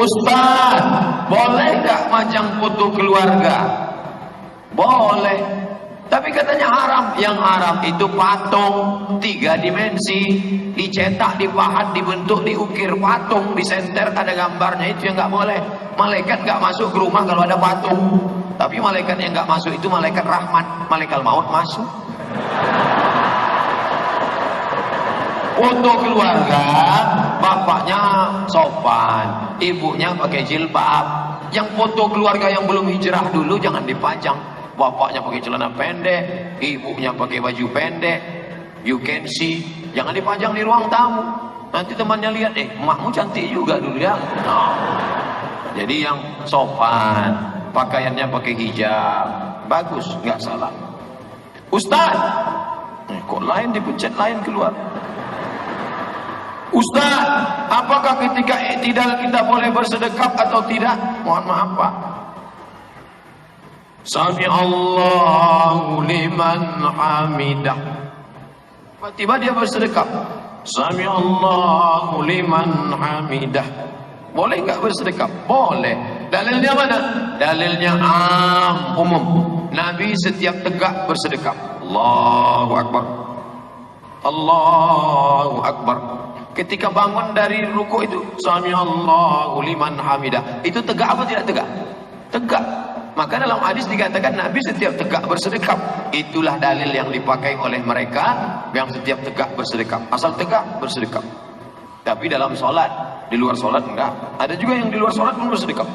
Ustaz, boleh nggak majang foto keluarga? Boleh, tapi katanya haram. Yang haram itu patung 3 dimensi, dicetak, dipahat, dibentuk, diukir patung, disenter ada gambarnya, itu yang nggak boleh. Malaikat nggak masuk ke rumah kalau ada patung. Tapi malaikat yang nggak masuk itu malaikat rahmat, malaikat maut masuk. Foto keluarga, bapaknya sopan, ibunya pakai jilbab. Yang foto keluarga yang belum hijrah dulu jangan dipajang. Bapaknya pakai celana pendek, ibunya pakai baju pendek, you can see. Jangan dipajang di ruang tamu. Nanti temannya lihat, emakmu cantik juga dulu ya. Nah, jadi yang sopan, pakaiannya pakai hijab, bagus, nggak salah. Ustaz, kok lain dipencet lain keluar. Ustaz, apakah ketika i'tidal kita boleh bersedekap atau tidak? Mohon maaf Pak. Sami Allahu liman hamidah. Tiba-tiba dia bersedekap. Sami Allahu liman hamidah. Boleh nggak bersedekap? Boleh. Dalilnya mana? Dalilnya umum. Nabi setiap tegak bersedekap. Allahu Akbar. Allahu Akbar. Ketika bangun dari ruku itu, Sami Allahu liman hamidah. Itu tegak apa tidak tegak? Tegak. Maka dalam hadis dikatakan Nabi setiap tegak bersedekap. Itulah dalil yang dipakai oleh mereka yang setiap tegak bersedekap. Asal tegak bersedekap. Tapi dalam sholat, di luar sholat enggak. Ada juga yang di luar sholat pun bersedekap.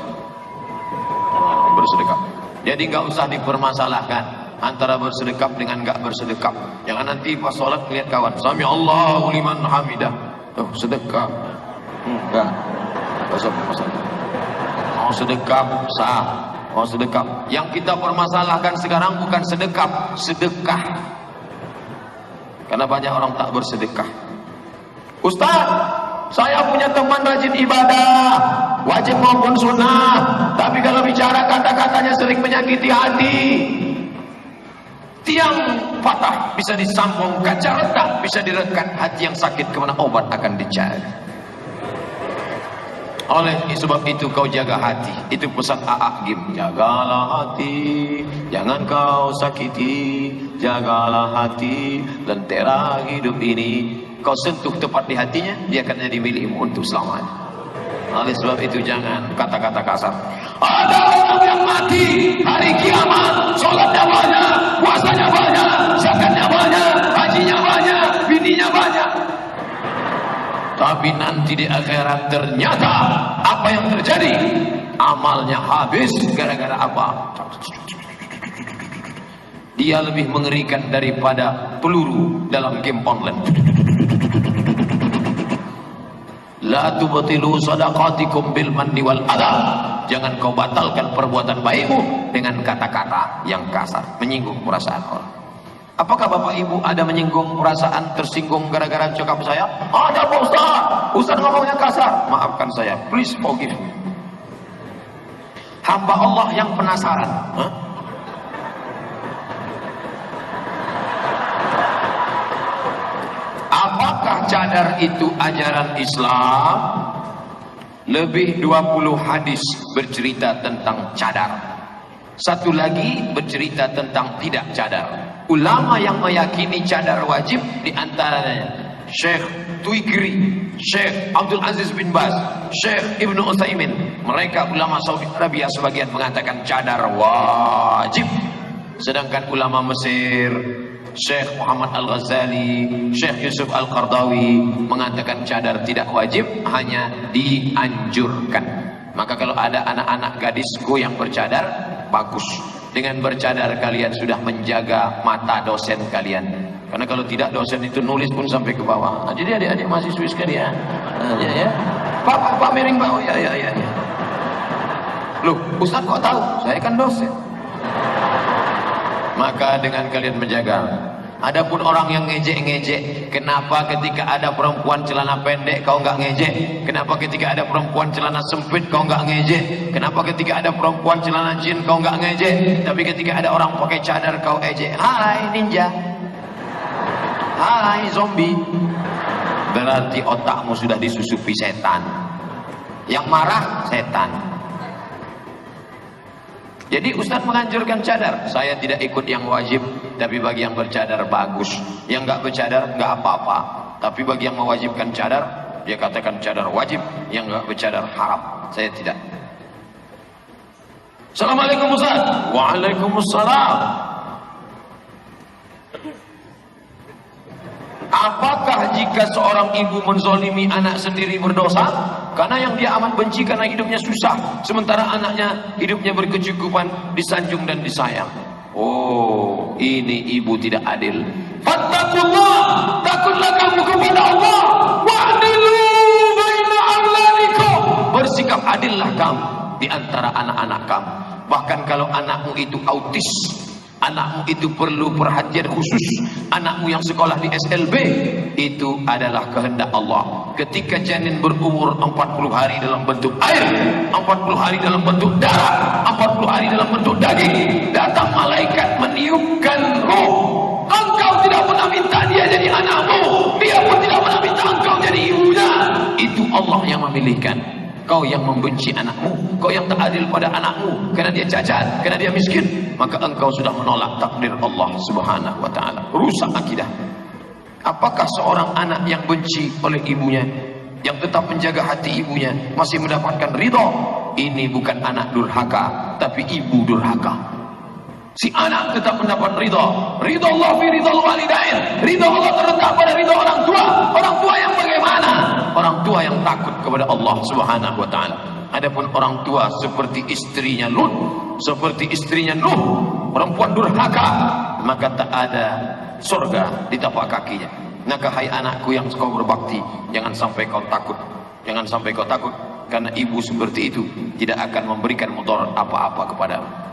Bersedekap. Jadi enggak usah dipermasalahkan antara bersedekap dengan enggak bersedekap. Jangan nanti pas sholat lihat kawan, Sami Allahu liman hamidah. Oh, sedekap. Enggak. Mau sedekap sah. Mau sedekap. Yang kita permasalahkan sekarang bukan sedekap, sedekah. Karena banyak orang tak bersedekah. Ustaz, saya punya teman rajin ibadah, wajib maupun sunnah, tapi kalau bicara kata-katanya sering menyakiti hati. Tiang patah bisa disambung, kaca retak bisa direkat, hati yang sakit kemana obat akan dicari. Oleh sebab itu kau jaga hati. Itu pesan A.A. Gim. Jagalah hati, jangan kau sakiti. Jagalah hati, lentera hidup ini. Kau sentuh tepat di hatinya, dia akan jadi milikmu untuk selamanya. Oleh sebab itu jangan kata-kata kasar. Ada orang yang mati hari kiamat, sholatnya banyak, puasanya banyak, zakatnya banyak, hajinya banyak, bininya banyak. Tapi nanti di akhirat ternyata apa yang terjadi? Amalnya habis gara-gara apa? Dia lebih mengerikan daripada peluru dalam game online. La tubtilu sadaqatikum bil manni wal adha. Jangan kau batalkan perbuatan baikmu dengan kata-kata yang kasar, menyinggung perasaan orang. Apakah Bapak Ibu ada menyinggung perasaan, tersinggung gara-gara cakap saya? Ada Pak Ustaz. Ustaz ngomongnya kasar. Maafkan saya. Please forgive me. Hamba Allah yang penasaran. Apakah cadar itu ajaran Islam? Lebih 20 hadis bercerita tentang cadar. Satu lagi bercerita tentang tidak cadar. Ulama yang meyakini cadar wajib diantaranya Syekh Tuikri, Syekh Abdul Aziz bin Baz, Syekh Ibnu Utsaimin. Mereka ulama Saudi Arabia sebagian mengatakan cadar wajib. Sedangkan ulama Mesir, Syekh Muhammad Al-Ghazali, Syekh Yusuf Al-Qardawi mengatakan cadar tidak wajib, hanya dianjurkan. Maka kalau ada anak-anak gadisku yang bercadar, bagus. Dengan bercadar kalian sudah menjaga mata dosen kalian. Karena kalau tidak, dosen itu nulis pun sampai ke bawah. Nah, jadi adik-adik mahasiswa sekalian, ya. Pak miring Pak. Oh, ya. Loh, Ustaz kok tahu? Saya kan dosen. Maka dengan kalian menjaga. Adapun orang yang ngejek-ngejek, kenapa ketika ada perempuan celana pendek kau nggak ngejek? Kenapa ketika ada perempuan celana sempit kau nggak ngejek? Kenapa ketika ada perempuan celana jin kau nggak ngejek? Tapi ketika ada orang pakai cadar kau ejek. Hai ninja, hai zombie. Berarti otakmu sudah disusupi setan. Yang marah setan. Jadi Ustadz menganjurkan cadar. Saya tidak ikut yang wajib, tapi bagi yang bercadar bagus. Yang nggak bercadar nggak apa-apa. Tapi bagi yang mewajibkan cadar, dia katakan cadar wajib. Yang nggak bercadar haram. Saya tidak. Assalamualaikum Ustadz. Waalaikumsalam. Apakah jika seorang ibu menzolimi anak sendiri berdosa? Karena yang dia amat benci karena hidupnya susah, sementara anaknya hidupnya berkecukupan, disanjung dan disayang. Oh, ini ibu tidak adil. Fattaqullah, takutlah kamu kepada Allah. Wa'dilu baina auladikum. Bersikap adillah kamu di antara anak-anak kamu. Bahkan kalau anakmu itu autis, anakmu itu perlu perhatian khusus, anakmu yang sekolah di SLB, itu adalah kehendak Allah. Ketika janin berumur 40 hari dalam bentuk air, 40 hari dalam bentuk darah, 40 hari dalam bentuk daging, datang malaikat meniupkan roh. Engkau tidak pernah minta dia jadi anakmu, dia pun tidak pernah minta engkau jadi ibunya. Itu Allah yang memilihkan. Kau yang membenci anakmu, kau yang tak adil pada anakmu karena dia cacat, karena dia miskin, maka engkau sudah menolak takdir Allah Subhanahu wa taala. Rusak akidah. Apakah seorang anak yang benci oleh ibunya, yang tetap menjaga hati ibunya, masih mendapatkan ridho? Ini bukan anak durhaka, tapi ibu durhaka. Si anak tetap mendapat ridho. Ridho Allah fi ridho walidain. Ridho Allah terletak pada ridho orang tua. Orang tua yang bagaimana? Orang tua yang takut kepada Allah Subhanahu wa taala. Adapun orang tua seperti istrinya Lut, seperti istrinya Nuh, perempuan durhaka, maka tak ada surga di tapak kakinya. Maka hai anakku yang kau berbakti, jangan sampai kau takut. Jangan sampai kau takut, karena ibu seperti itu tidak akan memberikan mudarat apa-apa kepadamu.